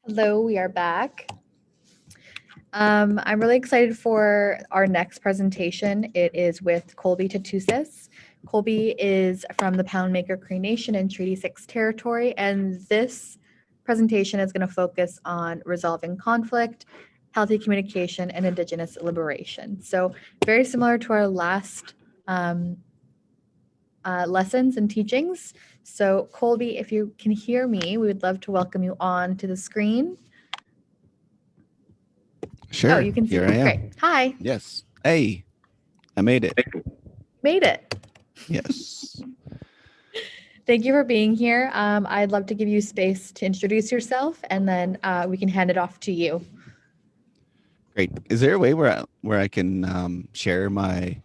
Hello, we are back. I'm really excited for our next presentation. It is with Colby Tootoosis. Colby is from the Poundmaker Cree Nation in Treaty 6 territory, and this presentation is going to focus on resolving conflict, healthy communication, and Indigenous liberation. So very similar to our last lessons and teachings. So Colby, if you can hear me, we would love to welcome you on to the screen. Sure. Oh, you can see Here me. I am. Great. Hi. Yes. Hey, I made it. Made it. Yes. Thank you for being here. I'd love to give you space to introduce yourself, and then we can hand it off to you. Great. Is there a way where I can share my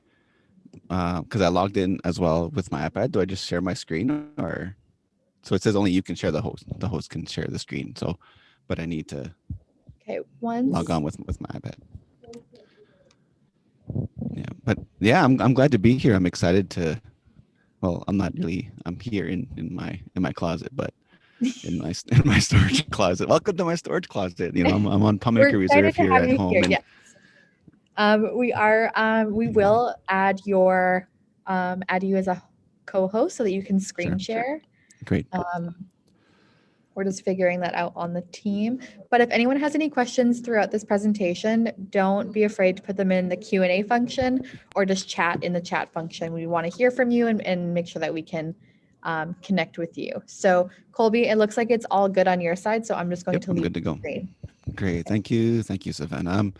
because I logged in as well with my iPad? Do I just share my screen, or so it says only you can share the host? The host can share the screen. So, but I need to Okay. log Once. on with my iPad. Yeah. But yeah, I'm glad to be here. I'm excited to. Well, I'm not really. I'm here in my closet, but in my storage closet. Welcome to my storage closet. I'm on We're Poundmaker excited Reserve to here have at you home, here. and Yes. We are. We will add your add you as a co-host so that you can screen sure, share. great. We're just figuring that out on the team. But if anyone has any questions throughout this presentation, don't be afraid to put them in the Q&A function or just chat in the chat function. We want to hear from you and make sure that we can connect with you. So Colby, it looks like it's all good on your side. So I'm just going Yep, to I'm leave good to the go. screen. Great, thank you, Savannah.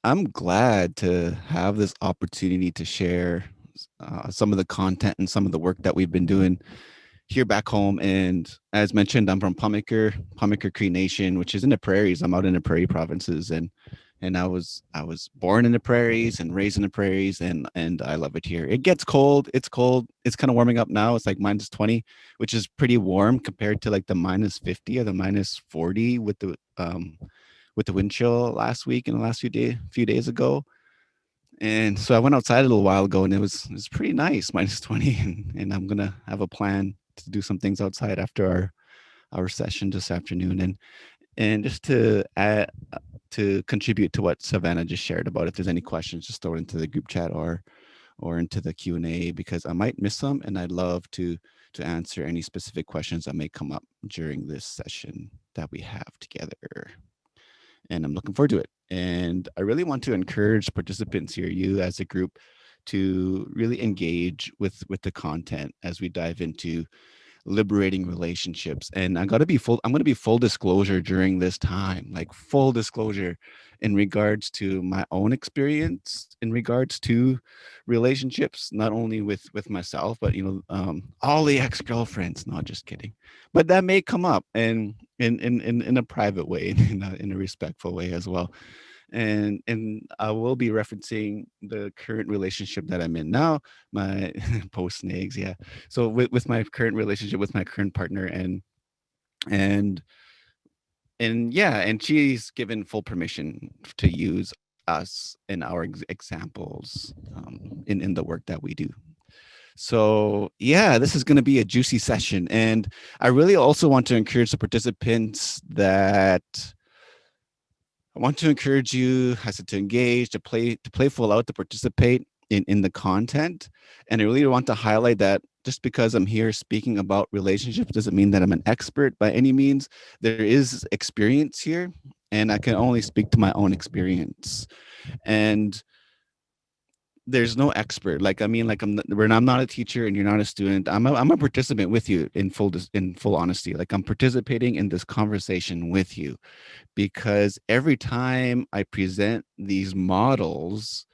I'm glad to have this opportunity to share some of the content and some of the work that we've been doing here back home. And as mentioned, I'm from Poundmaker Cree Nation, which is in the prairies. I'm out in the prairie provinces, and I was born in the prairies and raised in the prairies, and I love it here. It gets cold. It's cold. It's kind of warming up now. It's like -20, which is pretty warm compared to like the -50 or the -40 with the wind chill last week and the last few days ago. And so I went outside a little while ago, and it was pretty nice, -20, and I'm gonna have a plan to do some things outside after our session this afternoon, and just to add, to contribute to what Savannah just shared about. If there's any questions, just throw it into the group chat or into the Q&A, because I might miss some, and I'd love to answer any specific questions that may come up during this session that we have together. And I'm looking forward to it. And I really want to encourage participants here, you as a group, to really engage with the content as we dive into liberating relationships. And I'm going to be full disclosure during this time, like full disclosure in regards to my own experience in regards to relationships, not only with myself, but all the ex-girlfriends. Not just kidding, but that may come up, and in a private way, in a respectful way as well. And I will be referencing the current relationship that I'm in now, my post nags, yeah. So with my current relationship with my current partner, and and yeah, and she's given full permission to use us in our examples in the work that we do. So yeah, this is going to be a juicy session, and I really also want to encourage the participants that I want to encourage you, I said, to engage, to play full out, to participate in the content. And I really want to highlight that just because I'm here speaking about relationships doesn't mean that I'm an expert by any means. There is experience here, and I can only speak to my own experience. And there's no expert. Like, I mean, like, when I'm not a teacher and you're not a student, I'm a participant with you in full honesty. Like, I'm participating in this conversation with you, because every time I present these models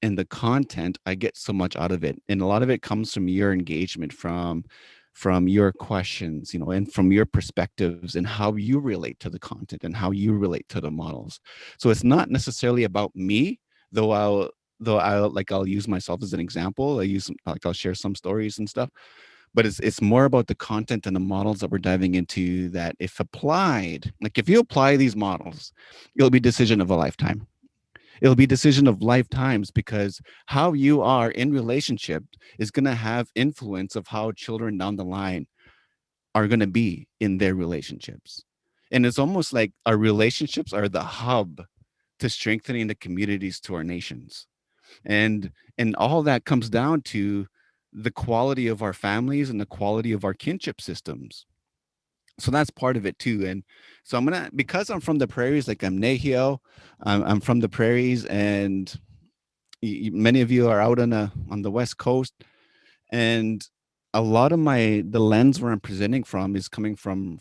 and the content, I get so much out of it. And a lot of it comes from your engagement, from your questions, and from your perspectives and how you relate to the content and how you relate to the models. So it's not necessarily about me, though I'll use myself as an example. I'll share some stories and stuff, but it's more about the content and the models that we're diving into, that if applied, like if you apply these models, it'll be decision of a lifetime. It'll be decision of lifetimes, because how you are in relationship is going to have influence of how children down the line are going to be in their relationships. And it's almost like our relationships are the hub to strengthening the communities to our nations. And all that comes down to the quality of our families and the quality of our kinship systems. So that's part of it too. And so I'm gonna, because I'm from the prairies, like I'm Nahio, I'm from the prairies, and many of you are out on the west coast, and a lot of the lens where I'm presenting from is coming from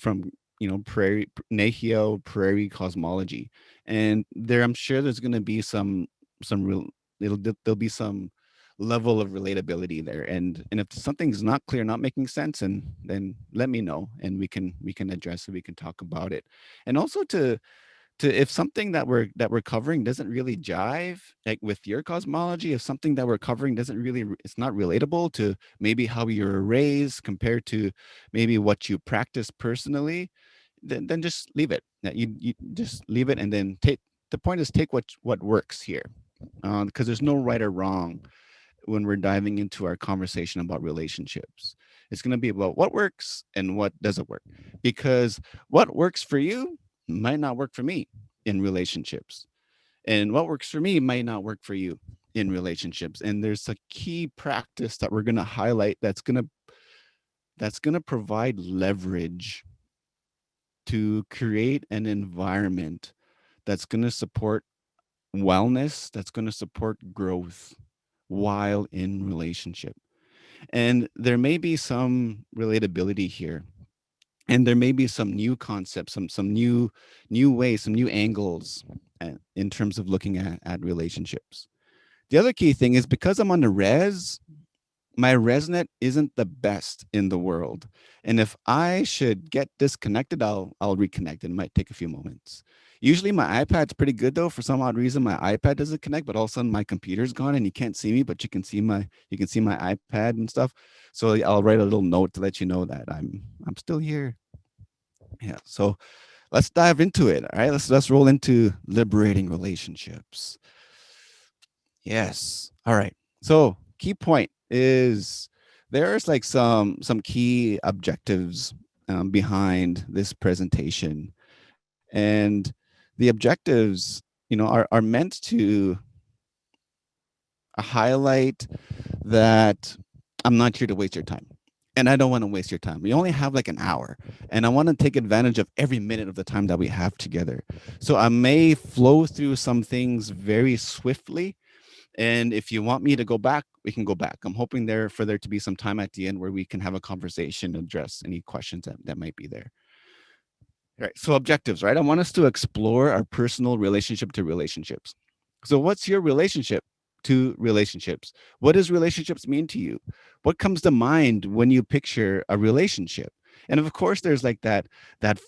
prairie Nahio prairie cosmology, and there I'm sure there's going to be some real there'll be some level of relatability there, and if something's not clear, not making sense, and then let me know, and we can address it, we can talk about it. And also to if something that we're covering doesn't really jive like with your cosmology, if something that we're covering doesn't really it's not relatable to maybe how you were raised compared to maybe what you practice personally, then just leave it. You just leave it, and then take the point is take what works here, because there's no right or wrong when we're diving into our conversation about relationships. It's going to be about what works and what doesn't work, because what works for you might not work for me in relationships. And what works for me might not work for you in relationships. And there's a key practice that we're going to highlight that's going to provide leverage to create an environment that's going to support wellness, that's going to support growth while in relationship. And there may be some relatability here, and there may be some new concepts, some new ways, some new angles in terms of looking at relationships. The other key thing is, because I'm on the res, my ResNet isn't the best in the world. And if I should get disconnected, I'll reconnect. It might take a few moments. Usually my iPad's pretty good though. For some odd reason, my iPad doesn't connect, but all of a sudden my computer's gone and you can't see me, but you can see my iPad and stuff. So I'll write a little note to let you know that I'm still here. Yeah. So let's dive into it. All right. Let's roll into liberating relationships. Yes. All right. So key point is there's like some key objectives behind this presentation, and the objectives, are meant to highlight that I'm not here to waste your time. And I don't want to waste your time. We only have like an hour, and I want to take advantage of every minute of the time that we have together. So I may flow through some things very swiftly, and if you want me to go back, we can go back. I'm hoping for there to be some time at the end where we can have a conversation and address any questions that might be there. All right. So objectives, right? I want us to explore our personal relationship to relationships. So what's your relationship to relationships? What does relationships mean to you? What comes to mind when you picture a relationship? And of course, there's like that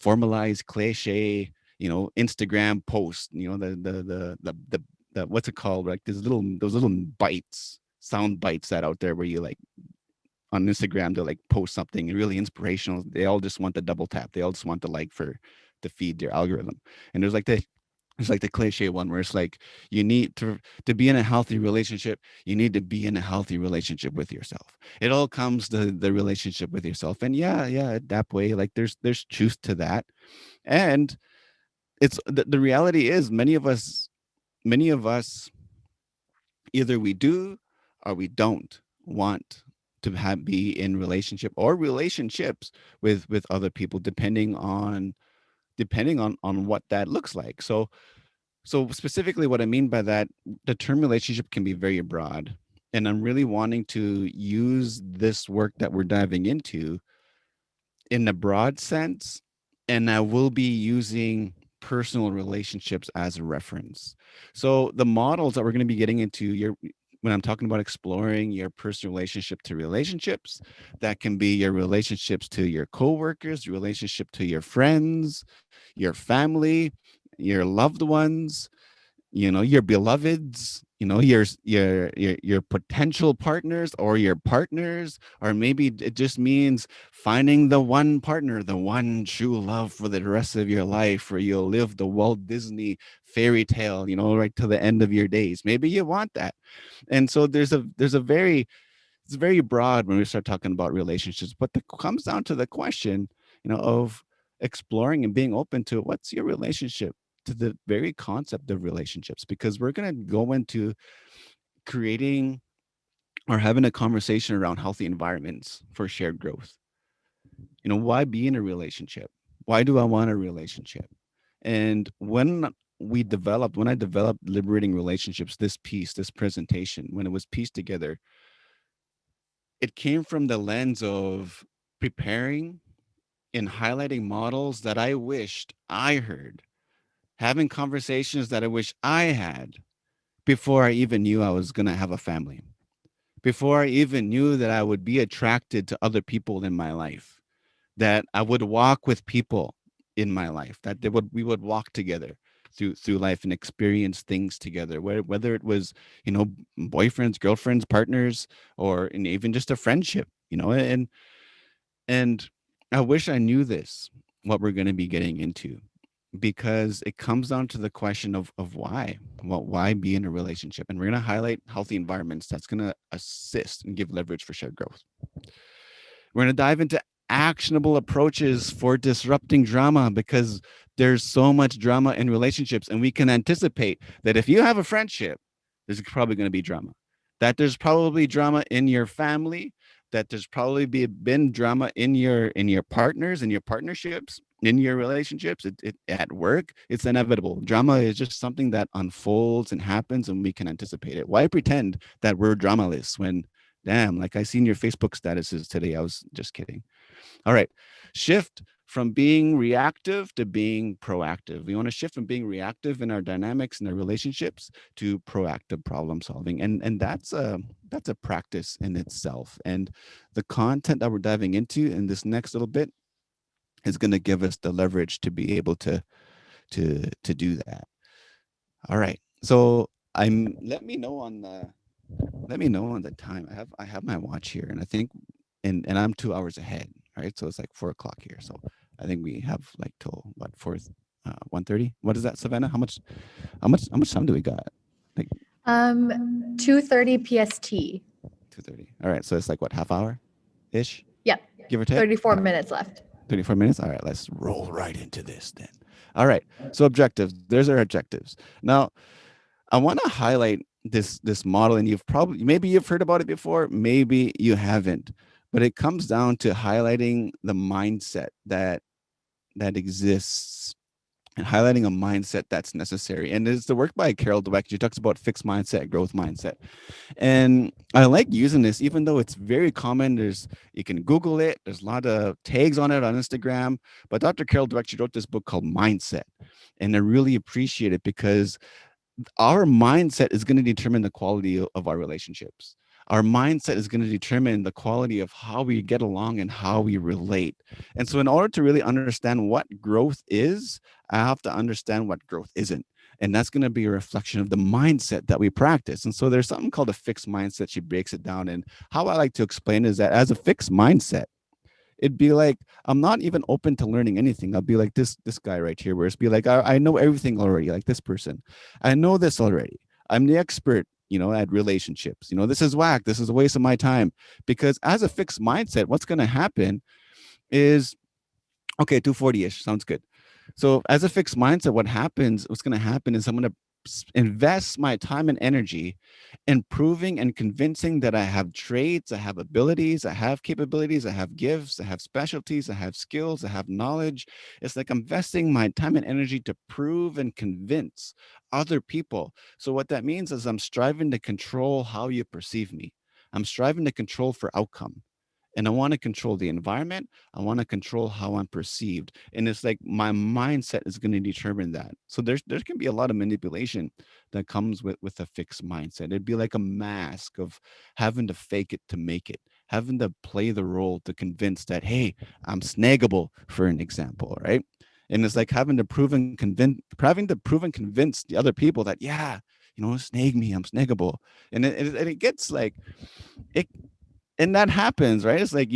formalized cliche, Instagram post, the what's it called? Like those little bites, sound bites that out there where you like on Instagram to like post something really inspirational. They all just want the double tap. They all just want the like for to feed their algorithm. And there's like the cliche one where it's like you need to be in a healthy relationship, you need to be in a healthy relationship with yourself. It all comes to the relationship with yourself. And yeah, that way, like there's truth to that. And it's the reality is many of us either we do or we don't want to be in relationship or relationships with other people, depending on what that looks like. So specifically what I mean by that, the term relationship can be very broad, and I'm really wanting to use this work that we're diving into in the broad sense, and I will be using personal relationships as a reference. So the models that we're going to be getting into when I'm talking about exploring your personal relationship to relationships, that can be your relationships to your coworkers, your relationship to your friends, your family, your loved ones, your beloveds, your potential partners or your partners, or maybe it just means finding the one partner, the one true love for the rest of your life, where you'll live the Walt Disney fairy tale, right to the end of your days. Maybe you want that. And so it's very broad when we start talking about relationships, but it comes down to the question, of exploring and being open to what's your relationship to the very concept of relationships, because we're going to go into creating or having a conversation around healthy environments for shared growth. Why be in a relationship? Why do I want a relationship? And when I developed Liberating Relationships, this presentation, when it was pieced together, it came from the lens of preparing and highlighting models that I wished I heard, having conversations that I wish I had before I even knew I was going to have a family, before I even knew that I would be attracted to other people in my life, that I would walk with people in my life, that we would walk together through life and experience things together, whether it was, boyfriends, girlfriends, partners, or and even just a friendship, and I wish I knew this, what we're going to be getting into, because it comes down to the question of why. Well, why be in a relationship? And we're going to highlight healthy environments that's going to assist and give leverage for shared growth. We're going to dive into actionable approaches for disrupting drama, because there's so much drama in relationships, and we can anticipate that if you have a friendship, there's probably going to be drama, that there's probably drama in your family, that there's probably been drama in your partners, in your partnerships, in your relationships, at work. It's inevitable. Drama is just something that unfolds and happens, and we can anticipate it. Why pretend that we're dramaless when, damn, like I seen your Facebook statuses today? I was just kidding. All right. Shift from being reactive to being proactive. We want to shift from being reactive in our dynamics and our relationships to proactive problem solving. And that's a practice in itself. And the content that we're diving into in this next little bit is going to give us the leverage to be able to do that. All right. So let me know on the time. I have my watch here, and I think and I'm 2 hours ahead, right? So it's like 4 o'clock here. So I think we have like till what 1:30. What is that, Savannah? How much time do we got? Like 2:30 PST. 2:30. All right. So it's like what, half hour ish, Yep. give or take. 34 minutes left. 34 minutes. All right. Let's roll right into this then. All right. So objectives. There's our objectives. Now I want to highlight this model, and maybe you've heard about it before, maybe you haven't, but it comes down to highlighting the mindset that exists and highlighting a mindset that's necessary. And it's the work by Carol Dweck. She talks about fixed mindset, growth mindset. And I like using this, even though it's very common. You can Google it. There's a lot of tags on it on Instagram. But Dr. Carol Dweck, she wrote this book called Mindset. And I really appreciate it, because our mindset is going to determine the quality of our relationships. Our mindset is going to determine the quality of how we get along and how we relate. And so in order to really understand what growth is, I have to understand what growth isn't. And that's going to be a reflection of the mindset that we practice. And so there's something called a fixed mindset. She breaks it down. And how I like to explain is that as a fixed mindset, it'd be like, I'm not even open to learning anything. I'll be like this guy right here, where it's be like, I know everything already, like this person. I know this already. I'm the expert, at relationships. This is whack. This is a waste of my time. Because as a fixed mindset, what's going to happen is, okay, 240-ish sounds good. So as a fixed mindset, what's going to happen is I'm going to invest my time and energy in proving and convincing that I have traits, I have abilities, I have capabilities, I have gifts, I have specialties, I have skills, I have knowledge. It's like investing my time and energy to prove and convince other people. So what that means is I'm striving to control how you perceive me. I'm striving to control for outcome. And I want to control the environment. I want to control how I'm perceived. And it's like my mindset is going to determine that. So there can be a lot of manipulation that comes with a fixed mindset. It'd be like a mask of having to fake it to make it, having to play the role to convince that, hey, I'm snaggable, for an example, right? And it's like having to prove and convince the other people that, yeah, snag me, I'm snaggable. And it gets like, it and that happens, right? It's like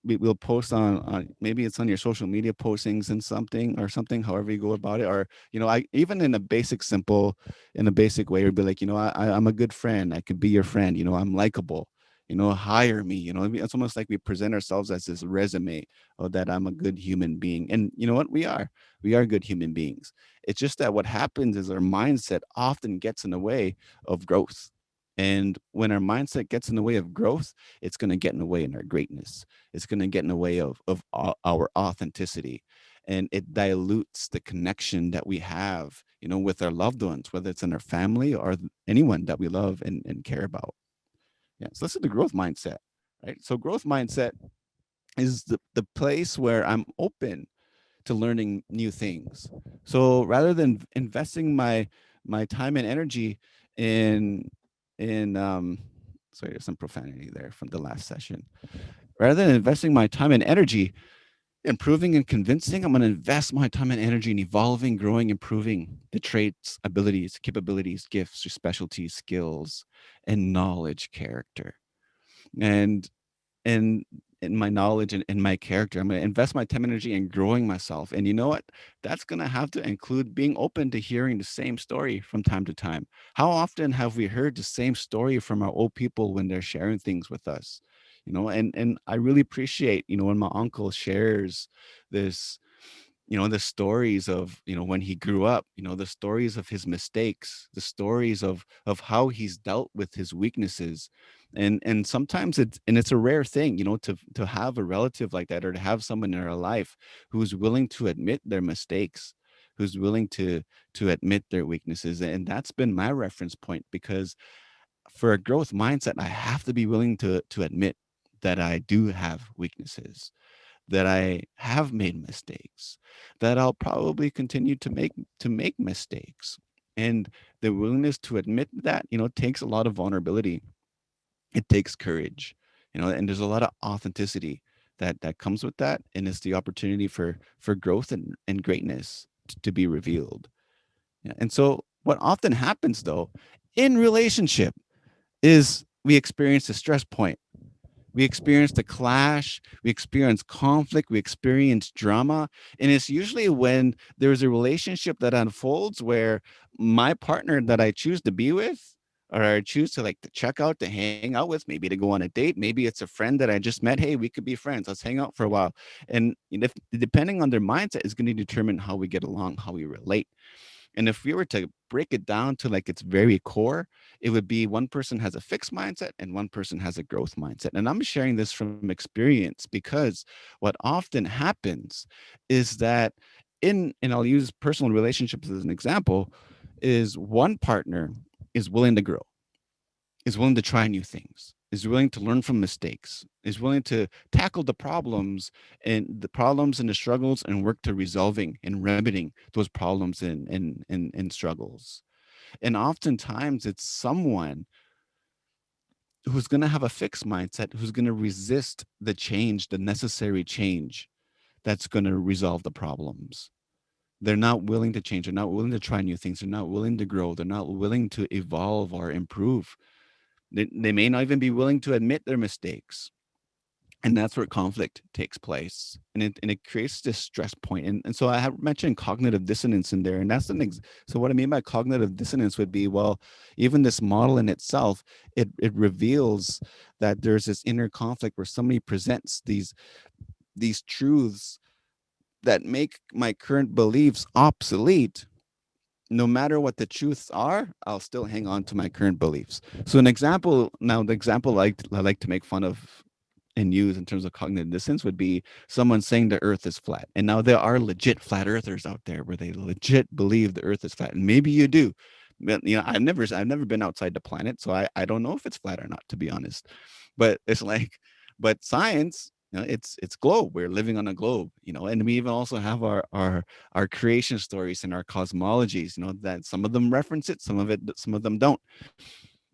we'll post on maybe it's on your social media postings and something, however you go about it. Or I even in a basic way, it'd be like, I'm a good friend, I could be your friend, I'm likable. hire me. It's almost like we present ourselves as this resume, that I'm a good human being. And you know what? We are good human beings. It's just that what happens is our mindset often gets in the way of growth. And when our mindset gets in the way of growth, it's going to get in the way in our greatness. It's going to get in the way of our authenticity. And it dilutes the connection that we have, with our loved ones, whether it's in our family or anyone that we love and care about. Yeah. So this is the growth mindset, right? So growth mindset is the place where I'm open to learning new things. So rather than investing my time and energy in sorry, there's some profanity there from the last session. Rather than investing my time and energy improving and convincing, I'm going to invest my time and energy in evolving, growing, improving the traits, abilities, capabilities, gifts, specialties, skills, and knowledge, character. And and in my knowledge and my character. I'm going to invest my time and energy in growing myself. And you know what? That's going to have to include being open to hearing the same story from time to time. How often have we heard the same story from our old people when they're sharing things with us? And I really appreciate, when my uncle shares this, the stories of, when he grew up, the stories of his mistakes, the stories of how he's dealt with his weaknesses. And sometimes it's a rare thing, to have a relative like that, or to have someone in our life who's willing to admit their mistakes, who's willing to admit their weaknesses. And that's been my reference point, because for a growth mindset, I have to be willing to admit that I do have weaknesses, that I have made mistakes, that I'll probably continue to make mistakes. And the willingness to admit that, takes a lot of vulnerability. It takes courage, and there's a lot of authenticity that comes with that. And it's the opportunity for growth and greatness to be revealed. Yeah. And so what often happens though in relationship is we experience a stress point, we experience the clash, we experience conflict, we experience drama. And it's usually when there's a relationship that unfolds where my partner that I choose to be with, or I choose to like to check out, to hang out with, maybe to go on a date, maybe it's a friend that I just met. Hey, we could be friends. Let's hang out for a while. And if depending on their mindset is going to determine how we get along, how we relate. And if we were to break it down to like its very core, it would be one person has a fixed mindset and one person has a growth mindset. And I'm sharing this from experience, because what often happens is that and I'll use personal relationships as an example, is one partner is willing to grow, is willing to try new things, is willing to learn from mistakes, is willing to tackle the problems and the struggles and work to resolving and remedying those problems and struggles. And oftentimes it's someone who's going to have a fixed mindset, who's going to resist the change, the necessary change that's going to resolve the problems. They're not willing to change. They're not willing to try new things. They're not willing to grow. They're not willing to evolve or improve. They may not even be willing to admit their mistakes. And that's where conflict takes place. And it creates this stress point. And so I have mentioned cognitive dissonance in there. And that's so what I mean by cognitive dissonance would be, well, even this model in itself, it reveals that there's this inner conflict where somebody presents these truths that make my current beliefs obsolete. No matter what the truths are, I'll still hang on to my current beliefs. So an example, now the example I like to make fun of and use in terms of cognitive dissonance would be someone saying the earth is flat. And now there are legit flat earthers out there where they legit believe the earth is flat. And maybe you do. But, I've never been outside the planet, so I don't know if it's flat or not, to be honest. But it's like, but science, it's globe. We're living on a globe, and we even also have our creation stories and our cosmologies, that some of them reference it, some of them don't.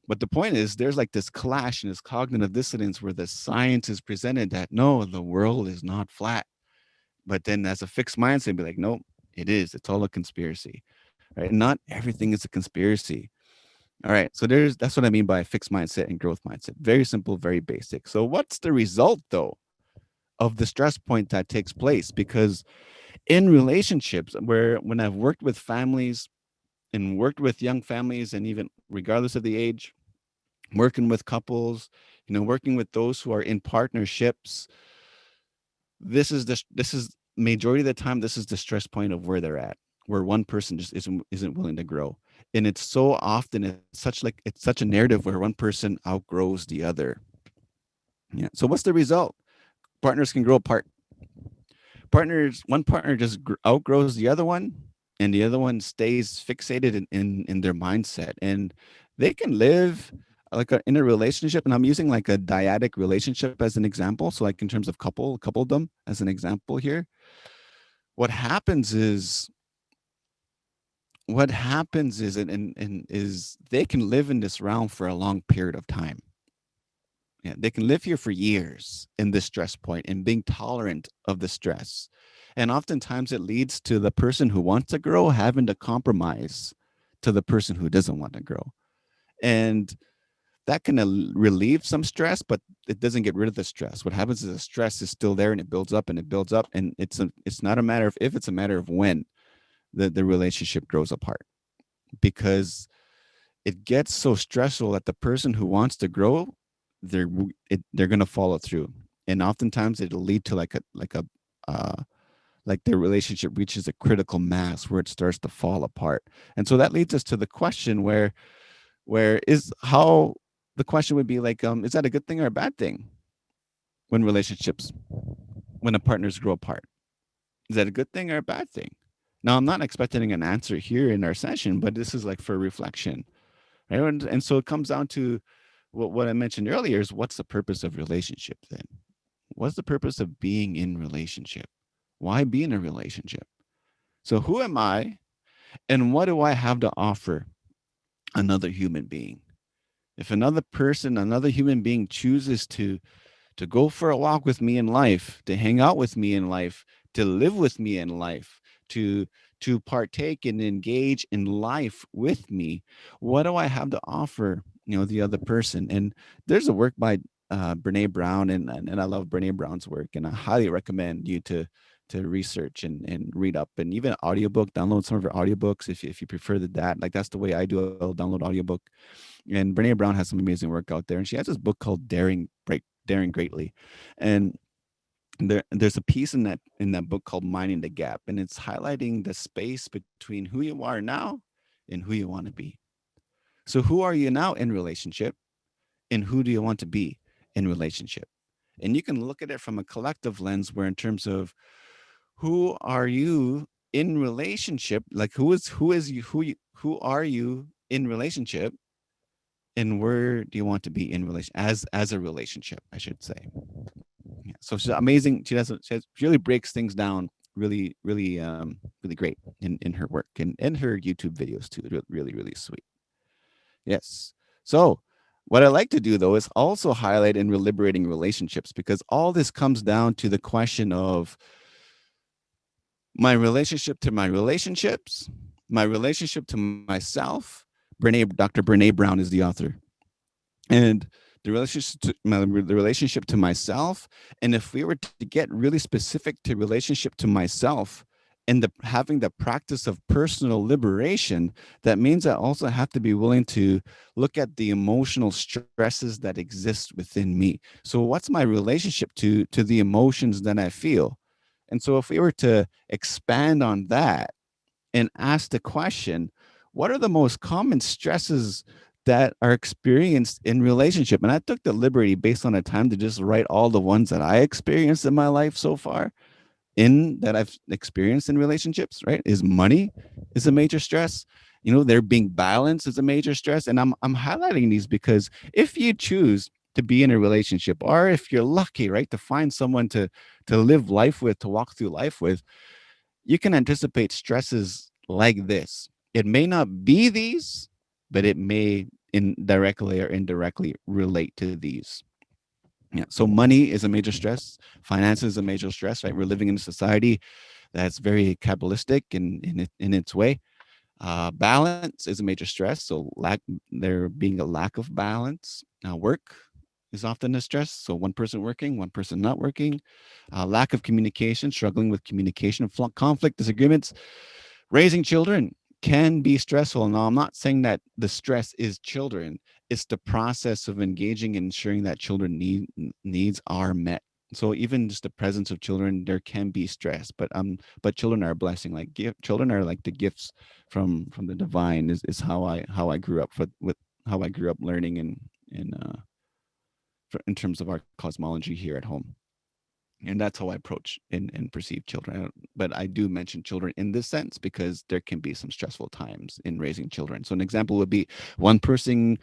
But the point is, there's like this clash and this cognitive dissonance where the science is presented that no, the world is not flat. But then as a fixed mindset, be like, no, it is. It's all a conspiracy, right? Not everything is a conspiracy. All right. So that's what I mean by fixed mindset and growth mindset. Very simple, very basic. So what's the result though of the stress point that takes place? Because in relationships where when I've worked with families and worked with young families, and even regardless of the age, working with couples, working with those who are in partnerships. This is majority of the time, this is the stress point of where they're at, where one person just isn't willing to grow. And it's so often, it's such a narrative where one person outgrows the other. Yeah. So what's the result? Partners can grow apart. One partner just outgrows the other one, and the other one stays fixated in their mindset, and they can live in a relationship. And I'm using like a dyadic relationship as an example, so like in terms of coupledom as an example here. what happens is what happens is they can live in this realm for a long period of time. Yeah, they can live here for years in this stress point and being tolerant of the stress. And oftentimes it leads to the person who wants to grow having to compromise to the person who doesn't want to grow. And that can relieve some stress, but it doesn't get rid of the stress. What happens is the stress is still there, and it builds up and it builds up. And it's not a matter of if, it's a matter of when the relationship grows apart, because it gets so stressful that the person who wants to grow, they're going to follow through. And oftentimes it'll lead to uh, like their relationship reaches a critical mass where it starts to fall apart. And so that leads us to the question where is how the question would be like, is that a good thing or a bad thing when when the partners grow apart? Is that a good thing or a bad thing? Now, I'm not expecting an answer here in our session, but this is like for reflection, right? And so it comes down to what I mentioned earlier is, what's the purpose of relationship then? What's the purpose of being in relationship? Why be in a relationship? So who am I, and what do I have to offer another human being? If another human being chooses to go for a walk with me in life, to hang out with me in life, to live with me in life, to partake and engage in life with me, what do I have to offer, the other person? And there's a work by Brene Brown, and I love Brene Brown's work, and I highly recommend you to research and read up, and even audiobook, download some of her audiobooks if you prefer that. Like, that's the way I do it. I'll download audiobook. And Brene Brown has some amazing work out there, and she has this book called Daring Greatly. And there's a piece in that book called Minding the Gap, and it's highlighting the space between who you are now and who you want to be. So who are you now in relationship, and who do you want to be in relationship? And you can look at it from a collective lens, where in terms of who are you in relationship, like who are you in relationship, and where do you want to be in relation as a relationship, I should say. Yeah. So she's amazing. She really breaks things down really great in her work, and her YouTube videos too. Really, really sweet. Yes. So what I like to do though is also highlight in Liberating relationships, because all this comes down to the question of my relationship to my relationships, my relationship to myself. Dr. Brene Brown is the author. And the relationship to myself. And if we were to get really specific to relationship to myself, and having the practice of personal liberation, that means I also have to be willing to look at the emotional stresses that exist within me. So what's my relationship to the emotions that I feel? And so if we were to expand on that and ask the question, what are the most common stresses that are experienced in relationship? And I took the liberty, based on a time, to just write all the ones that I experienced in my life so far, that I've experienced in relationships. Right? Is money is a major stress. There being balance is a major stress. And I'm highlighting these because if you choose to be in a relationship, or if you're lucky, right, to find someone to live life with, to walk through life with, you can anticipate stresses like this. It may not be these, but it may indirectly or indirectly relate to these. Yeah. So money is a major stress. Finance is a major stress, right? We're living in a society that's very capitalistic in its way. Balance is a major stress. So there being a lack of balance. Work is often a stress. So one person working, one person not working. Lack of communication, struggling with communication, conflict, disagreements. Raising children can be stressful. Now, I'm not saying that the stress is children. It's the process of engaging and ensuring that children needs are met. So even just the presence of children, there can be stress, but children are a blessing. Like children are like the gifts from the divine. Is how I grew up with how I grew up learning in terms of our cosmology here at home. And that's how I approach and perceive children. But I do mention children in this sense because there can be some stressful times in raising children. So an example would be one person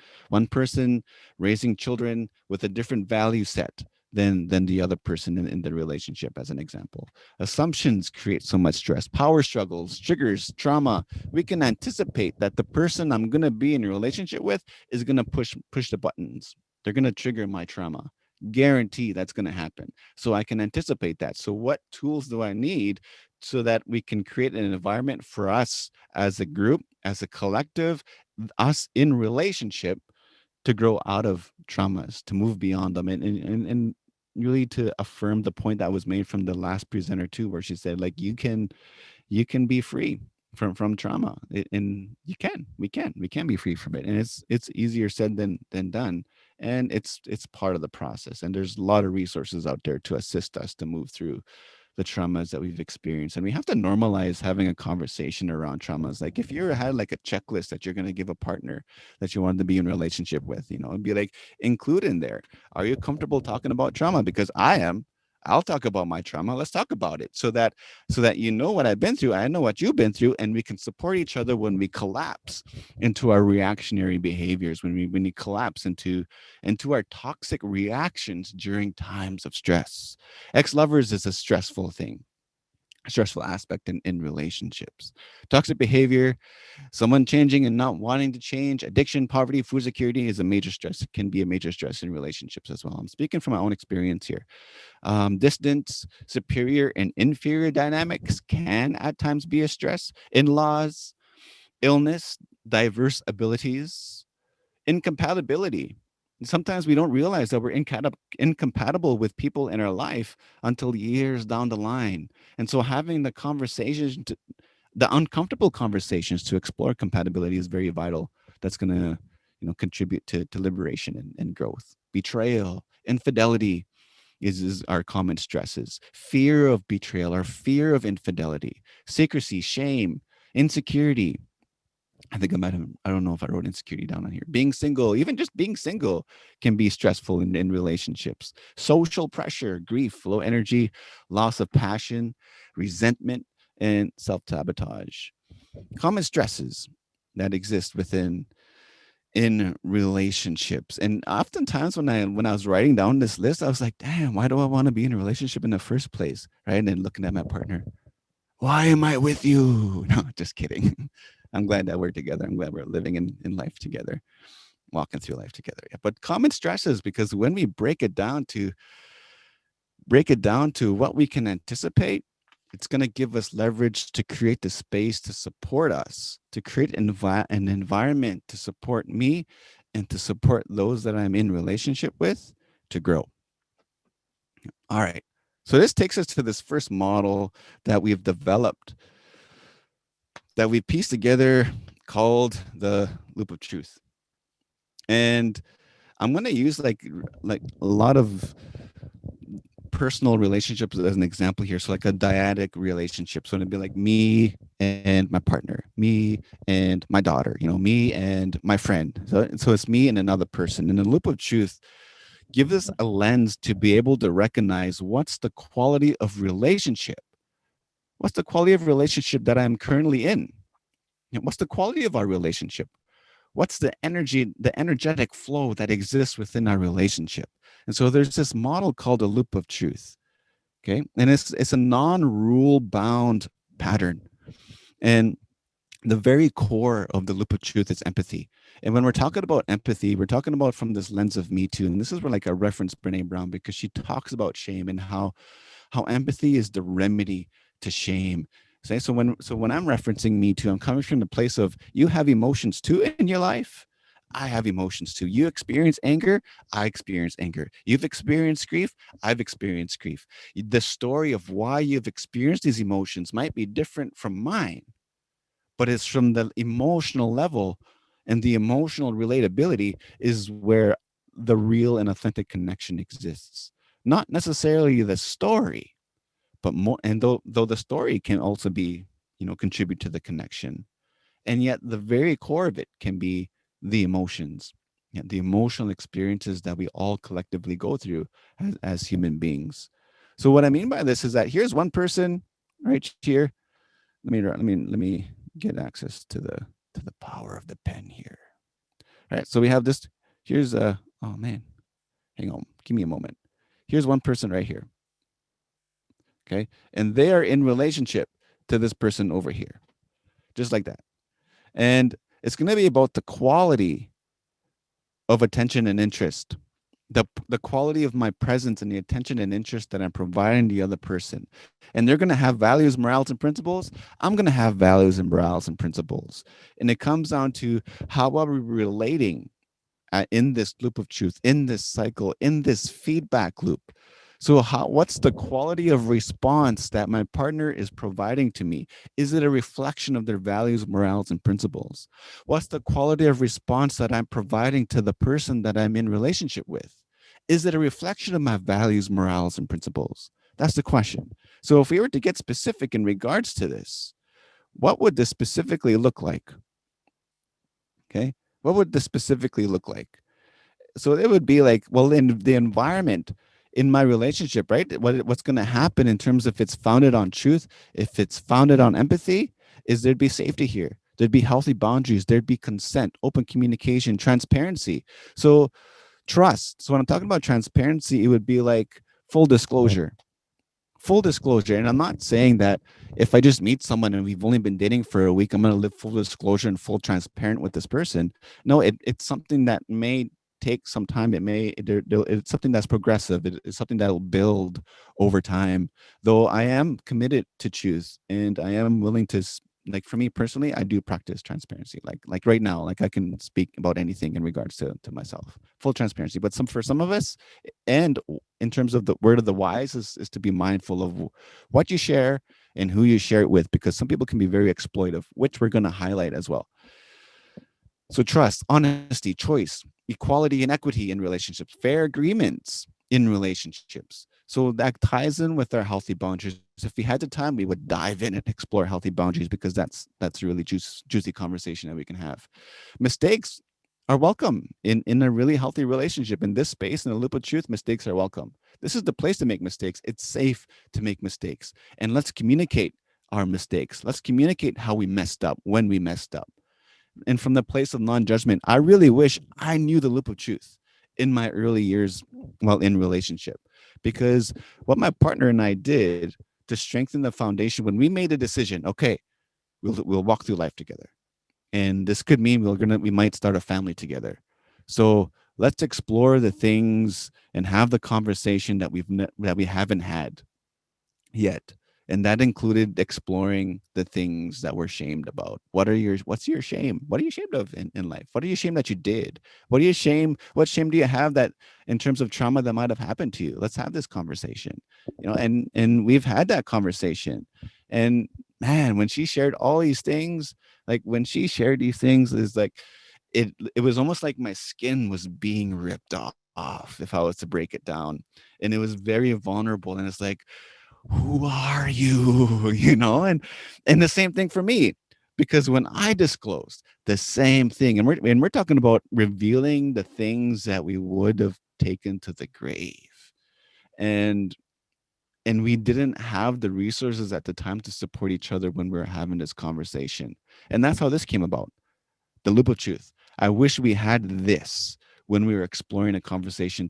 raising children with a different value set than the other person in the relationship, as an example. Assumptions create so much stress. Power struggles, triggers, trauma. We can anticipate that the person I'm going to be in a relationship with is going to push the buttons. They're going to trigger my trauma. Guarantee that's going to happen. So I can anticipate that. So what tools do I need so that we can create an environment for us as a group, as a collective, us in relationship, to grow out of traumas, to move beyond them, and really to affirm the point that was made from the last presenter too, where she said, like, you can be free from trauma. And we can be free from it, and it's easier said than done. And it's part of the process, and there's a lot of resources out there to assist us to move through the traumas that we've experienced. And we have to normalize having a conversation around traumas. Like if you had like a checklist that you're going to give a partner that you wanted to be in a relationship with, it'd be like, include in there, are you comfortable talking about trauma? Because I am. I'll talk about my trauma. Let's talk about it so that you know what I've been through, I know what you've been through, and we can support each other when we collapse into our reactionary behaviors, when we collapse into our toxic reactions during times of stress. Ex-lovers is a stressful thing, a stressful aspect in relationships. Toxic behavior, someone changing and not wanting to change, addiction, poverty, food security is a major stress, can be a major stress in relationships as well. I'm speaking from my own experience here. Distance, superior and inferior dynamics can at times be a stress. In-laws, illness, diverse abilities, incompatibility. Sometimes we don't realize that we're incompatible with people in our life until years down the line. And so having the conversations, the uncomfortable conversations to explore compatibility is very vital. That's going to contribute to liberation and growth. Betrayal, infidelity is our common stresses. Fear of betrayal or fear of infidelity, secrecy, shame, insecurity. I think I don't know if I wrote insecurity down on here. Being single, even just being single, can be stressful in relationships. Social pressure, grief, low energy, loss of passion, resentment, and self sabotage. Common stresses that exist in relationships. And oftentimes when I was writing down this list, I was like, damn, why do I want to be in a relationship in the first place? Right. And then looking at my partner, why am I with you? No, just kidding. I'm glad that we're together. I'm glad we're living in life together, walking through life together. Yeah. But common stresses, because when we break it down to what we can anticipate, it's going to give us leverage to create the space to support us, to create an environment to support me and to support those that I'm in relationship with to grow. All right. So this takes us to this first model that we've developed, that we pieced together, called the loop of truth. And I'm going to use like a lot of personal relationships as an example here. So like a dyadic relationship. So it'd be like me and my partner, me and my daughter, me and my friend. So it's me and another person. And the loop of truth gives us a lens to be able to recognize what's the quality of relationship. What's the quality of relationship that I'm currently in? What's the quality of our relationship? What's the energetic flow that exists within our relationship? And so there's this model called a loop of truth. Okay. And it's a non-rule bound pattern. And the very core of the loop of truth is empathy. And when we're talking about empathy, we're talking about from this lens of Me Too. And this is where like I reference Brene Brown, because she talks about shame and how empathy is the remedy to shame. So when I'm referencing Me Too, I'm coming from the place of, you have emotions too in your life. I have emotions too. You experience anger. I experience anger. You've experienced grief. I've experienced grief. The story of why you've experienced these emotions might be different from mine, but it's from the emotional level, and the emotional relatability is where the real and authentic connection exists. Not necessarily the story, but more, and though the story can also be, contribute to the connection, and yet the very core of it can be the emotions, the emotional experiences that we all collectively go through as human beings. So what I mean by this is that here's one person right here. Let me get access to the power of the pen here. All right, so we have this. Here's a, oh man, hang on, give me a moment. Here's one person right here. Okay, and they are in relationship to this person over here, just like that. And it's going to be about the quality of attention and interest, the quality of my presence and the attention and interest that I'm providing the other person. And they're going to have values, morals, and principles. I'm going to have values and morals and principles. And it comes down to how are we relating in this loop of truth, in this cycle, in this feedback loop. So what's the quality of response that my partner is providing to me? Is it a reflection of their values, morals, and principles? What's the quality of response that I'm providing to the person that I'm in relationship with? Is it a reflection of my values, morals, and principles? That's the question. So if we were to get specific in regards to this, what would this specifically look like? Okay. What would this specifically look like? So it would be like, well, in the environment in my relationship, right? What's going to happen in terms of if it's founded on truth, if it's founded on empathy, is there'd be safety here. There'd be healthy boundaries. There'd be consent, open communication, transparency. So trust. So when I'm talking about transparency, it would be like full disclosure. Full disclosure. And I'm not saying that if I just meet someone and we've only been dating for a week, I'm going to live full disclosure and full transparent with this person. No, it's something that may take some time. It's something that's progressive. It's something that will build over time. Though I am committed to choose, and I am willing to, like, for me personally, I do practice transparency. Like right now, like I can speak about anything in regards to myself, full transparency. But for some of us, and in terms of the word of the wise is to be mindful of what you share and who you share it with, because some people can be very exploitive, which we're going to highlight as well. So trust, honesty, choice, equality and equity in relationships, fair agreements in relationships. So that ties in with our healthy boundaries. If we had the time, we would dive in and explore healthy boundaries, because that's a really juicy conversation that we can have. Mistakes are welcome in a really healthy relationship. In this space, in the loop of truth, mistakes are welcome. This is the place to make mistakes. It's safe to make mistakes. And let's communicate our mistakes. Let's communicate how we messed up, when we messed up. And from the place of non-judgment, I really wish I knew the loop of truth in my early years while in relationship, because what my partner and I did to strengthen the foundation, when we made a decision, okay, we'll walk through life together, and this could mean we might start a family together. So let's explore the things and have the conversation that we haven't had yet. And that included exploring the things that we're shamed about. What's your shame? What are you ashamed of in life? What are you ashamed that you did? What shame do you have that in terms of trauma that might have happened to you? Let's have this conversation. And we've had that conversation. And man, when she shared all these things, like when she shared these things, is like it was almost like my skin was being ripped off, if I was to break it down. And it was very vulnerable. And it's like, who are you? And the same thing for me, because when I disclosed the same thing, and we're talking about revealing the things that we would have taken to the grave, and we didn't have the resources at the time to support each other when we were having this conversation. And that's how this came about, the loop of truth. I wish we had this when we were exploring a conversation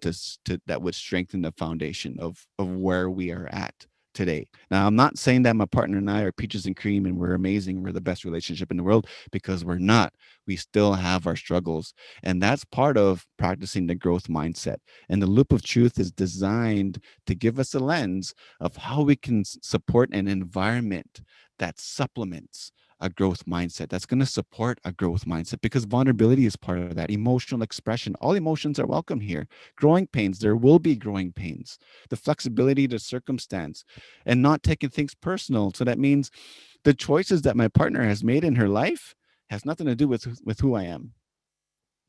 that would strengthen the foundation of where we are at today. Now, I'm not saying that my partner and I are peaches and cream and we're amazing, we're the best relationship in the world, because we're not. We still have our struggles. And that's part of practicing the growth mindset. And the loop of truth is designed to give us a lens of how we can support an environment that supplements a growth mindset, that's going to support a growth mindset, because vulnerability is part of that. Emotional expression, all emotions are welcome here. Growing pains, there will be growing pains. The flexibility to circumstance and not taking things personal. So that means the choices that my partner has made in her life has nothing to do with who I am.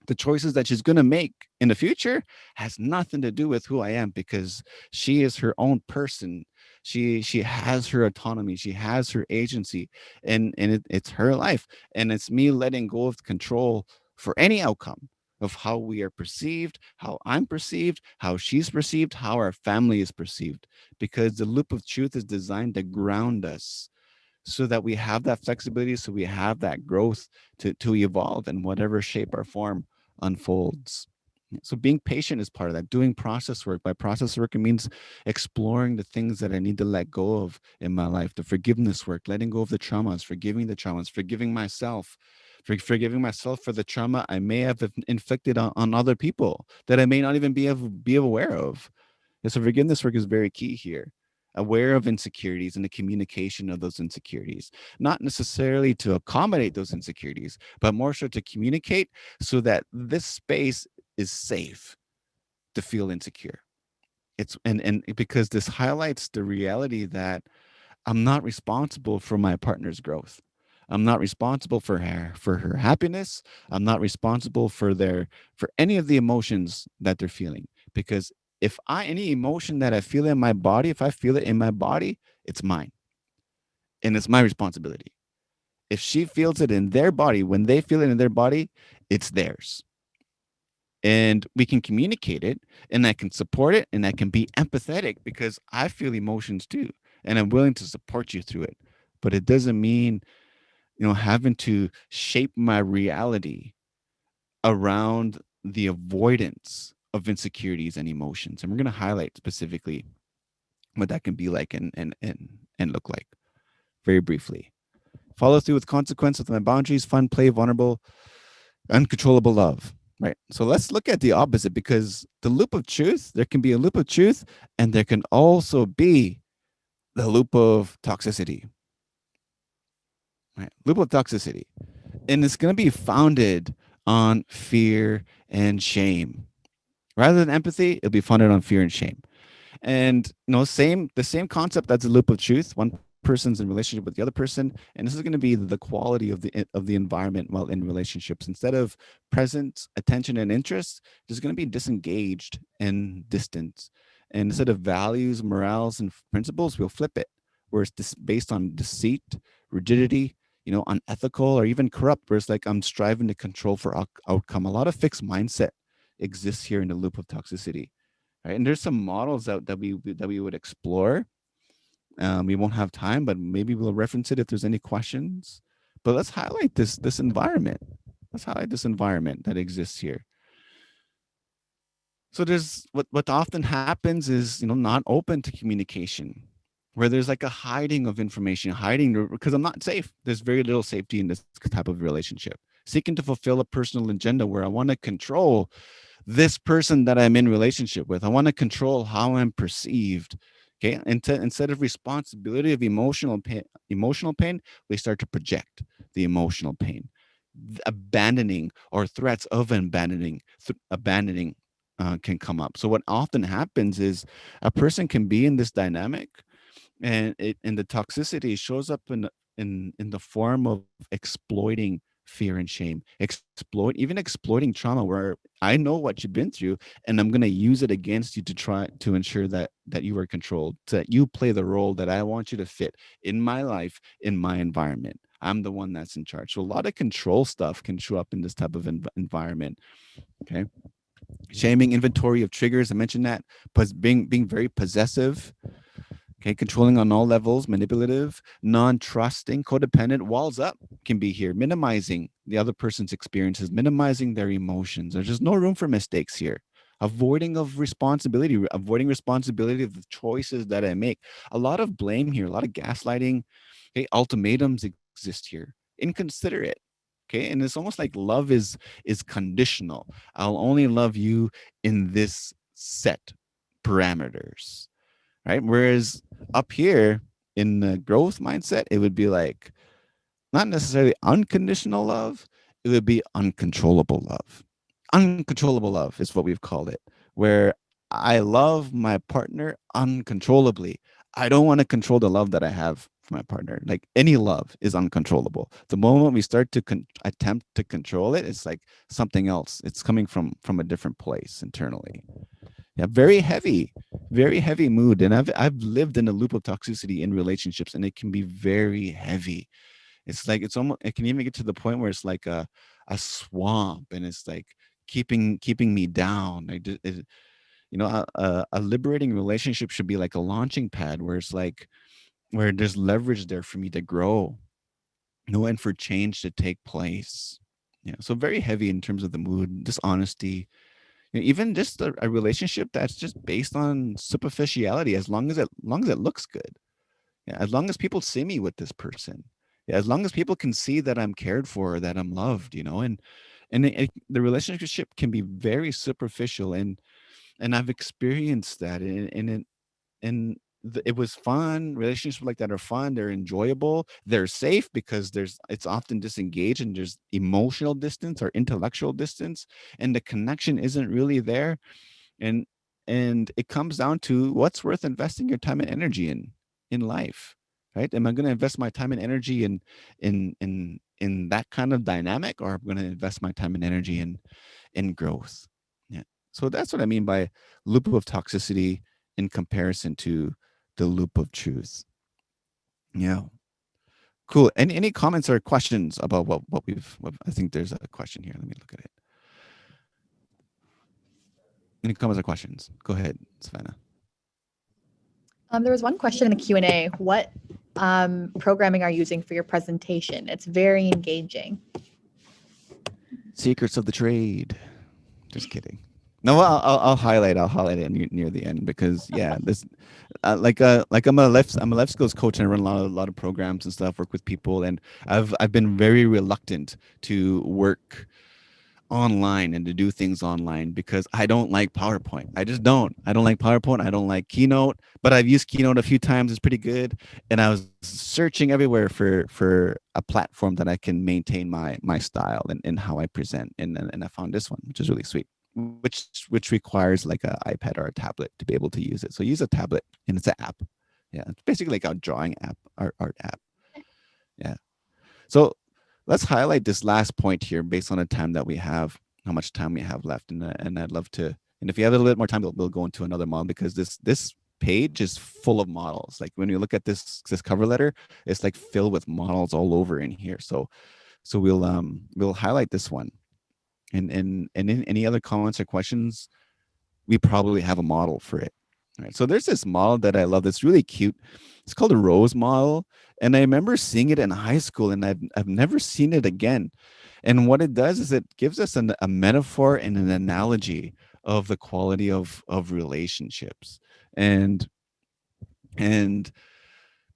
The choices that she's going to make in the future has nothing to do with who I am, because she is her own person. She has her autonomy, she has her agency, and it's her life, and it's me letting go of control for any outcome of how we are perceived, how I'm perceived, how she's perceived, how our family is perceived, because the loop of truth is designed to ground us so that we have that flexibility, so we have that growth to evolve in whatever shape or form unfolds. So being patient is part of that. Doing process work. By process work, it means exploring the things that I need to let go of in my life. The forgiveness work, letting go of the traumas, forgiving myself, forgiving myself for the trauma I may have inflicted on other people that I may not even be aware of. And so forgiveness work is very key here. Aware of insecurities and the communication of those insecurities, not necessarily to accommodate those insecurities, but more so to communicate so that this space is safe to feel insecure. It's and because this highlights the reality that I'm not responsible for my partner's growth. I'm not responsible for her happiness. I'm not responsible for any of the emotions that they're feeling, because if I any emotion that I feel in my body, if I feel it in my body, it's mine and it's my responsibility. If she feels it in their body, when they feel it in their body, it's theirs. And we can communicate it, and I can support it, and I can be empathetic because I feel emotions too, and I'm willing to support you through it. But it doesn't mean, having to shape my reality around the avoidance of insecurities and emotions. And we're going to highlight specifically what that can be like and look like very briefly. Follow through with consequence with my boundaries, fun, play, vulnerable, uncontrollable love. Right. So let's look at the opposite, because the loop of truth, there can be a loop of truth, and there can also be the loop of toxicity. Right. Loop of toxicity. And it's going to be founded on fear and shame. Rather than empathy, it'll be founded on fear and shame. And the same concept as a loop of truth. One person's in relationship with the other person, and this is going to be the quality of the environment while in relationships. Instead of presence, attention, and interest, there's going to be disengaged and distance. And instead of values, morals, and principles, we'll flip it, where it's based on deceit, rigidity, unethical, or even corrupt, where it's like I'm striving to control for outcome. A lot of fixed mindset exists here in the loop of toxicity. Right. And there's some models out that we would explore. We won't have time, but maybe we'll reference it if there's any questions. But let's highlight this environment. Let's highlight this environment that exists here. So there's what often happens is, not open to communication, where there's like a hiding of information, hiding because I'm not safe. There's very little safety in this type of relationship. Seeking to fulfill a personal agenda where I want to control this person that I'm in relationship with. I want to control how I'm perceived. Okay. Instead of responsibility of emotional pain, we start to project the emotional pain, abandoning or threats of abandoning can come up. So what often happens is a person can be in this dynamic, and the toxicity shows up in the form of exploiting fear and shame, exploiting trauma, where I know what you've been through, and I'm going to use it against you to try to ensure that you are controlled, so that you play the role that I want you to fit in my life, in my environment. I'm the one that's in charge. So a lot of control stuff can show up in this type of environment. Okay. Shaming, inventory of triggers, I mentioned that, but being very possessive. Okay, controlling on all levels, manipulative, non-trusting, codependent, walls up can be here, minimizing the other person's experiences, minimizing their emotions. There's just no room for mistakes here. Avoiding responsibility of the choices that I make. A lot of blame here, a lot of gaslighting. Okay, ultimatums exist here. Inconsiderate. Okay, and it's almost like love is conditional. I'll only love you in this set parameters, right? Whereas up here, in the growth mindset, it would be like not necessarily unconditional love, it would be uncontrollable love. Uncontrollable love is what we've called it, where I love my partner uncontrollably. I don't want to control the love that I have for my partner. Like any love is uncontrollable. The moment we start to attempt to control it, it's like something else. It's coming from a different place internally. Yeah, very heavy mood. And I've lived in a loop of toxicity in relationships, and it can be very heavy. It's like it's almost it can even get to the point where it's like a swamp, and it's like keeping me down. Like a liberating relationship should be like a launching pad where it's like where there's leverage there for me to grow, and for change to take place. Yeah, so very heavy in terms of the mood, dishonesty, even just a relationship that's just based on superficiality. As long as it looks good, yeah, as long as people see me with this person, yeah, as long as people can see that I'm cared for, that I'm loved, the relationship can be very superficial, and I've experienced that, and it was fun. Relationships like that are fun. They're enjoyable. They're safe because it's often disengaged, and there's emotional distance or intellectual distance, and the connection isn't really there. And it comes down to what's worth investing your time and energy in life, right? Am I going to invest my time and energy in that kind of dynamic, or I'm going to invest my time and energy in growth? Yeah. So that's what I mean by loop of toxicity in comparison to the loop of truth. Yeah. Cool. Any comments or questions about what I think there's a question here. Let me look at it. Any comments or questions? Go ahead, Savannah. There was one question in the Q&A. What programming are you using for your presentation? It's very engaging. Secrets of the trade. Just kidding. No, well, I'll highlight. I'll highlight it near the end because yeah, this like I'm a life skills coach, and I run a lot of programs and stuff. Work with people, and I've been very reluctant to work online and to do things online because I don't like PowerPoint. I just don't. I don't like PowerPoint. I don't like Keynote, but I've used Keynote a few times. It's pretty good. And I was searching everywhere for a platform that I can maintain my style and how I present. And I found this one, which is really sweet. Which requires like an iPad or a tablet to be able to use it. So use a tablet, and it's an app. Yeah, it's basically like a drawing app, art app. Yeah. So let's highlight this last point here based on the time that we have, how much time we have left. And I'd love to, and if you have a little bit more time, we'll go into another model because this page is full of models. Like when you look at this cover letter, it's like filled with models all over in here. So we'll highlight this one. And in any other comments or questions, we probably have a model for it. All right. So there's this model that I love that's really cute. It's called a rose model. And I remember seeing it in high school, and I've never seen it again. And what it does is it gives us a metaphor and an analogy of the quality of relationships. And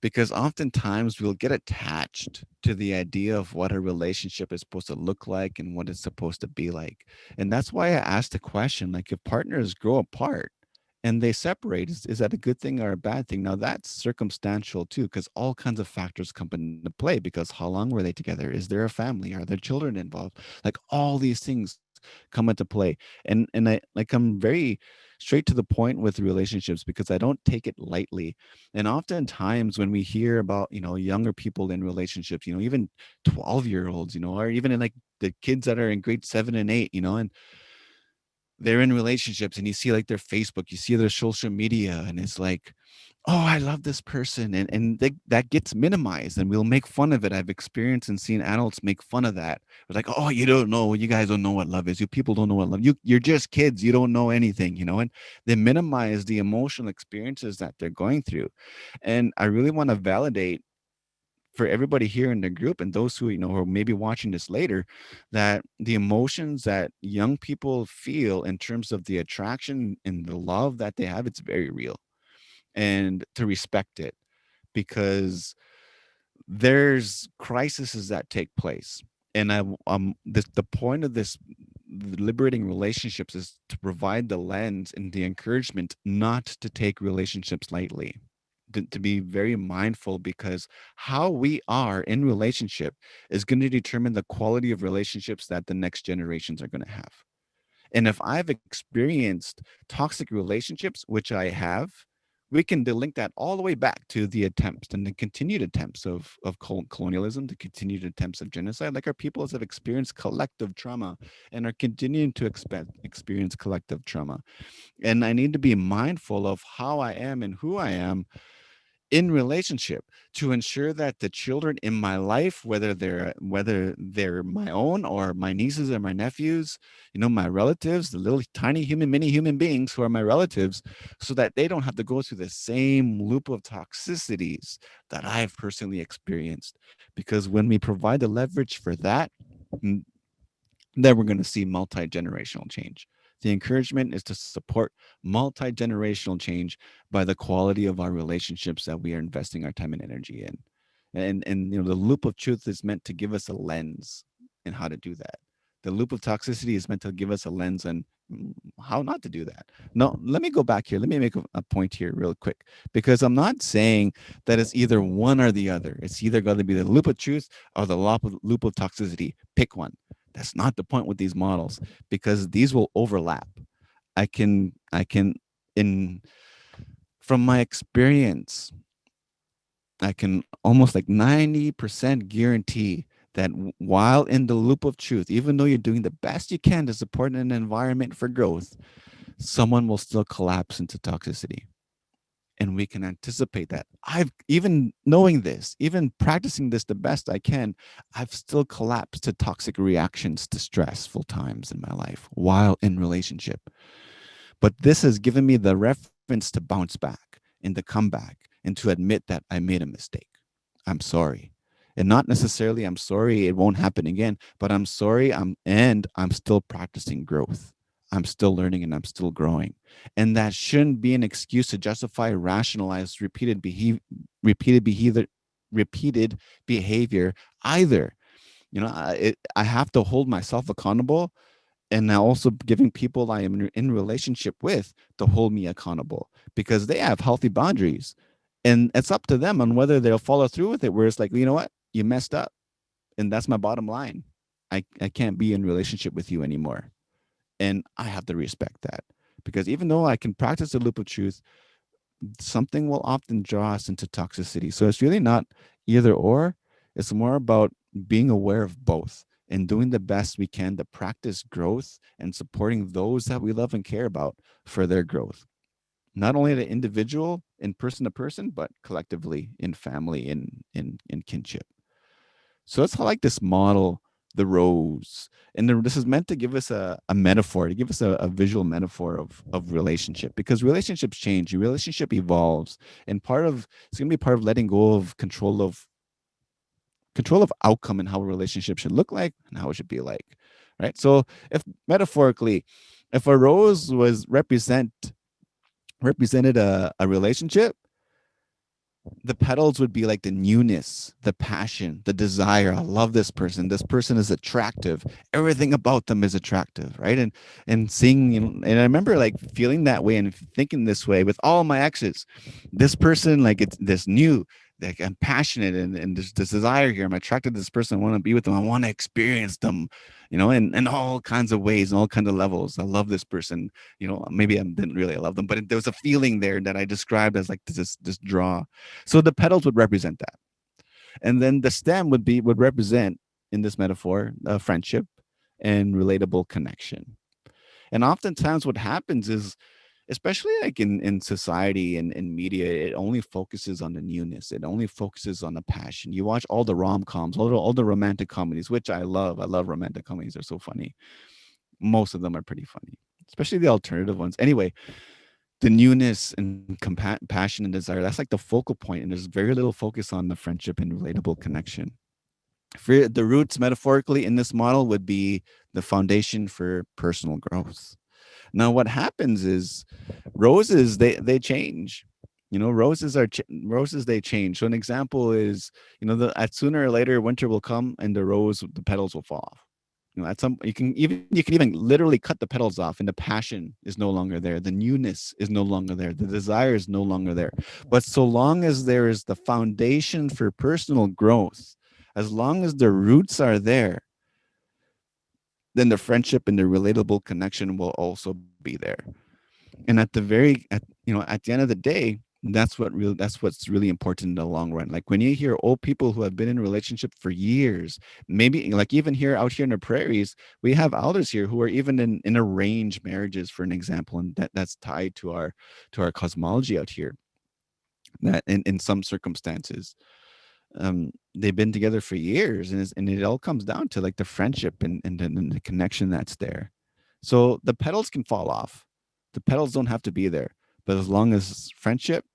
because oftentimes we'll get attached to the idea of what a relationship is supposed to look like and what it's supposed to be like. And that's why I asked the question, like, if partners grow apart and they separate, is that a good thing or a bad thing? Now that's circumstantial too, because all kinds of factors come into play. Because how long were they together? Is there a family? Are there children involved? Like all these things come into play. And I'm very straight to the point with relationships because I don't take it lightly. And oftentimes when we hear about, younger people in relationships, even 12-year-olds, or even in like the kids that are in grade 7 and 8, and they're in relationships, and you see like their Facebook, you see their social media, and it's like, oh, I love this person. And that gets minimized, and we'll make fun of it. I've experienced and seen adults make fun of that. It's like, oh, you guys don't know what love is. You people don't know what love. You're just kids. You don't know anything, and they minimize the emotional experiences that they're going through. And I really want to validate for everybody here in the group and those who who are maybe watching this later, that the emotions that young people feel in terms of the attraction and the love that they have, it's very real, and to respect it, because there's crises that take place. And the point of this liberating relationships is to provide the lens and the encouragement not to take relationships lightly, to be very mindful, because how we are in relationship is going to determine the quality of relationships that the next generations are going to have. And if I've experienced toxic relationships, which I have, we can link that all the way back to the attempts and the continued attempts of colonialism, the continued attempts of genocide. Like, our peoples have experienced collective trauma and are continuing to experience collective trauma. And I need to be mindful of how I am and who I am in relationship, to ensure that the children in my life, whether they're my own or my nieces or my nephews, my relatives, the little tiny human mini human beings who are my relatives, so that they don't have to go through the same loop of toxicities that I've personally experienced. Because when we provide the leverage for that, then we're going to see multi-generational change. The encouragement is to support multi-generational change by the quality of our relationships that we are investing our time and energy in. And the loop of truth is meant to give us a lens in how to do that. The loop of toxicity is meant to give us a lens on how not to do that. No, let me go back here. Let me make a point here real quick, because I'm not saying that it's either one or the other. It's either going to be the loop of truth or the loop of toxicity. Pick one. That's not the point with these models, because these will overlap. I can in from my experience, I can almost like 90% guarantee that while in the loop of truth, even though you're doing the best you can to support an environment for growth, someone will still collapse into toxicity. And we can anticipate that. I've, even knowing this, even practicing this the best I can, I've still collapsed to toxic reactions to stressful times in my life while in relationship. But this has given me the reference to bounce back and to come back and to admit that I made a mistake. I'm sorry. And not necessarily I'm sorry it won't happen again, but I'm sorry, I'm still practicing growth. I'm still learning and I'm still growing. And that shouldn't be an excuse to justify, rationalize repeated behavior either. I have to hold myself accountable, and now also giving people I am in relationship with to hold me accountable, because they have healthy boundaries, and it's up to them on whether they'll follow through with it, where it's like, you know what, you messed up, and that's my bottom line. I can't be in relationship with you anymore, and I have to respect that, because even though I can practice the loop of truth, something will often draw us into toxicity. So it's really not either or. It's more about being aware of both and doing the best we can to practice growth and supporting those that we love and care about for their growth. Not only the individual in person to person, but collectively in family, in kinship. So it's like this model, the rose. And this is meant to give us a metaphor, to give us a visual metaphor of relationship, because relationships change, your relationship evolves. And it's going to be part of letting go of control of outcome and how a relationship should look like and how it should be like. Right. So if metaphorically, if a rose was represented a relationship, the petals would be like the newness, the passion, the desire. I love this person. This person is attractive. Everything about them is attractive, right? And seeing, and I remember like feeling that way and thinking this way with all my exes. This person, like, it's this new, like, I'm passionate, and there's this desire here. I'm attracted to this person. I want to be with them. I want to experience them, in all kinds of ways and all kinds of levels. I love this person. Maybe I didn't really love them, but there was a feeling there that I described as like this draw. So the petals would represent that, and then the stem would represent, in this metaphor, friendship and relatable connection. And oftentimes, what happens is, especially like in society and in media, it only focuses on the newness. It only focuses on the passion. You watch all the rom-coms, all the romantic comedies, which I love. I love romantic comedies. They're so funny. Most of them are pretty funny, especially the alternative ones. Anyway, the newness and passion and desire, that's like the focal point, and there's very little focus on the friendship and relatable connection. For the roots, metaphorically, in this model would be the foundation for personal growth. Now what happens is, roses, they change. Roses, they change. So an example is, at sooner or later winter will come and the petals will fall off. At some you can even literally cut the petals off, and the passion is no longer there. The newness is no longer there. The desire is no longer there. But so long as there is the foundation for personal growth, as long as the roots are there, then the friendship and the relatable connection will also be there. And at the at the end of the day, that's what's really important in the long run. Like when you hear old people who have been in a relationship for years, maybe like even here out here in the prairies, we have elders here who are even in arranged marriages, for an example, and that's tied to our cosmology out here, that in some circumstances they've been together for years, and it all comes down to like the friendship and the connection that's there. So the petals can fall off, the petals don't have to be there, but as long as friendship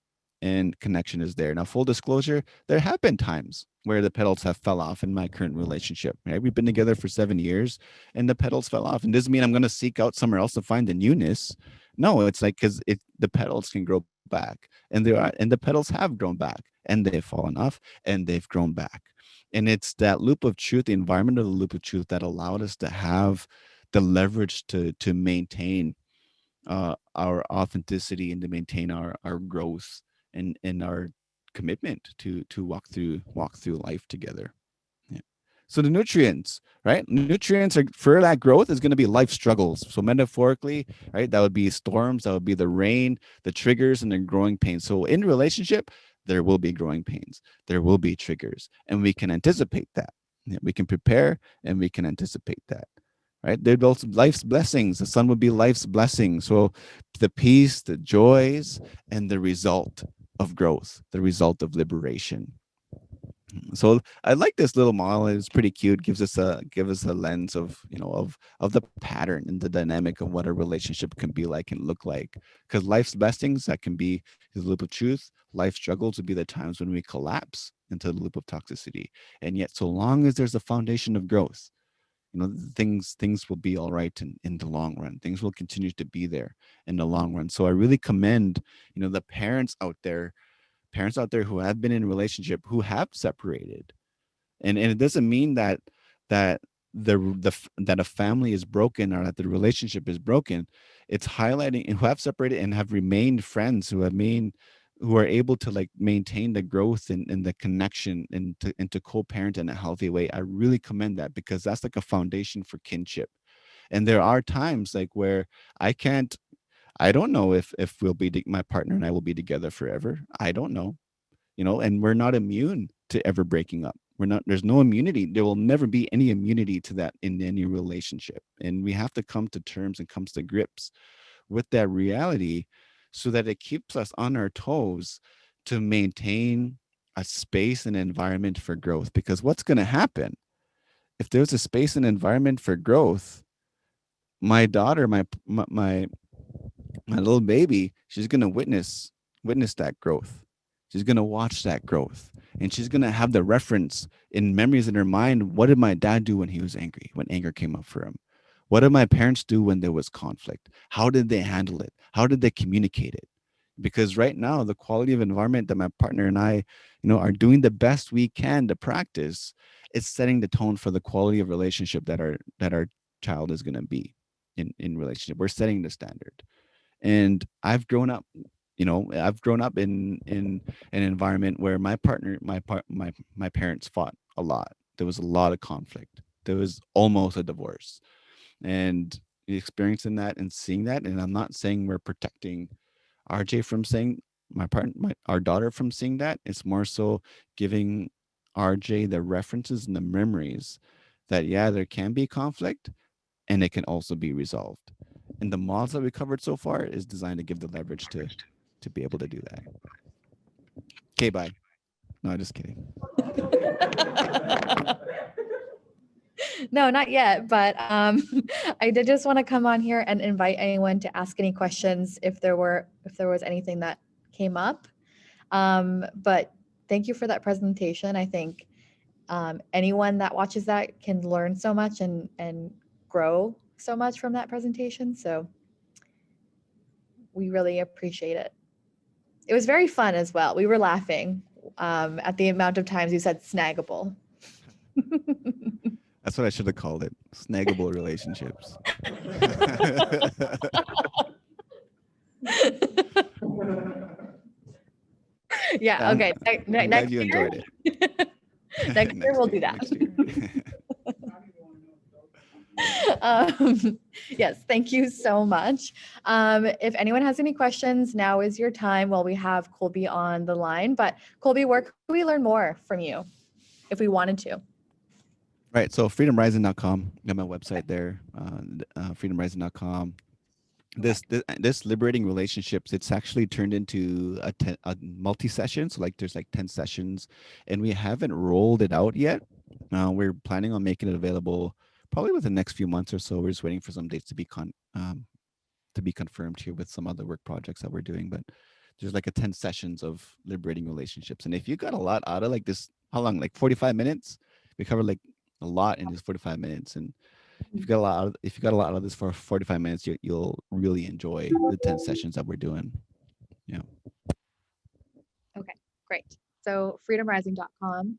and connection is there. Now, full disclosure, there have been times where the petals have fell off in my current relationship, right? We've been together for 7 years and the petals fell off, and doesn't mean I'm going to seek out somewhere else to find the newness. No, it's like, because the petals can grow back, and the petals have grown back, and they've fallen off, and they've grown back. And it's that loop of truth, the environment of the loop of truth, that allowed us to have the leverage to maintain our authenticity, and to maintain our growth, and our commitment to walk through life together. Yeah. So the nutrients, right? Nutrients are for that growth is going to be life struggles. So metaphorically, right? That would be storms, that would be the rain, the triggers, and the growing pains. So in relationship, there will be growing pains. There will be triggers, and we can anticipate that. Yeah, we can prepare, and we can anticipate that. Right? They're both life's blessings. The sun would be life's blessing. So the peace, the joys, and the result of growth, the result of liberation. So I like this little model. It's pretty cute. Give us a lens of of the pattern and the dynamic of what a relationship can be like and look like. Because life's blessings, that can be the loop of truth. Life struggles would be the times when we collapse into the loop of toxicity. And yet, so long as there's a foundation of growth, things will be all right in the long run. Things will continue to be there in the long run. So I really commend the parents out there who have been in a relationship, who have separated, and it doesn't mean that that a family is broken, or that the relationship is broken. It's highlighting, and who have separated and have remained friends, who are able to like maintain the growth and the connection, and to co-parent in a healthy way. I really commend that, because that's like a foundation for kinship. And there are times like where I don't know if my partner and I will be together forever. I don't know, and we're not immune to ever breaking up. There's no immunity. There will never be any immunity to that in any relationship. And we have to come to terms and comes to grips with that reality, so that it keeps us on our toes to maintain a space and environment for growth. Because what's going to happen if there's a space and environment for growth? My daughter, my little baby, she's going to witness that growth. She's going to watch that growth, and she's going to have the reference in memories in her mind. What did my dad do when he was angry, when anger came up for him? What did my parents do when there was conflict? How did they handle it? How did they communicate it? Because right now, the quality of environment that my partner and I, are doing the best we can to practice, it's setting the tone for the quality of relationship that our child is going to be in relationship. We're setting the standard. And I've grown up in an environment where my parents fought a lot. There was a lot of conflict. There was almost a divorce, and experiencing that and seeing that. And I'm not saying we're protecting RJ from saying our daughter from seeing that. It's more so giving RJ the references and the memories that, yeah, there can be conflict, and it can also be resolved. And the models that we covered so far is designed to give the leverage to be able to do that. Okay, bye. No, just kidding. No, not yet, but I did just want to come on here and invite anyone to ask any questions if there was anything that came up. But thank you for that presentation. I think anyone that watches that can learn so much and grow so much from that presentation. So we really appreciate it. It was very fun as well. We were laughing at the amount of times you said snaggable. That's what I should have called it. Snaggable relationships. Yeah, I'm, okay. I'm glad Next you year, enjoyed it. next year we'll do that. Next year. Yes, thank you so much. If anyone has any questions, now is your time while we have Colby on the line. But Colby, where can we learn more from you if we wanted to? Right. So freedomrising.com. Got my website there. Freedomrising.com. This liberating relationships, it's actually turned into a multi-session. So like there's like 10 sessions, and we haven't rolled it out yet. We're planning on making it available probably within the next few months or so. We're just waiting for some dates to be confirmed here with some other work projects that we're doing. But there's like a 10 sessions of liberating relationships. And if you got a lot out of like this, how long? Like 45 minutes? We cover like a lot in this 45 minutes. And if you got a lot out of this for 45 minutes, you'll really enjoy the 10 sessions that we're doing. Yeah. Okay, great. So freedomrising.com.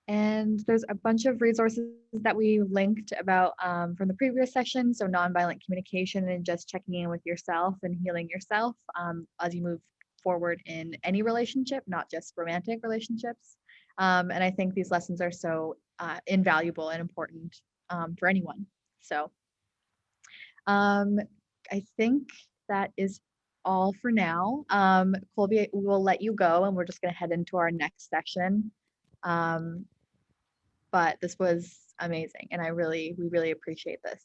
And there's a bunch of resources that we linked about from the previous session. So nonviolent communication and just checking in with yourself and healing yourself as you move forward in any relationship, not just romantic relationships. And I think these lessons are so invaluable and important for anyone. So I think that is all for now. Colby, we will let you go and we're just going to head into our next section. But this was amazing and we really appreciate this.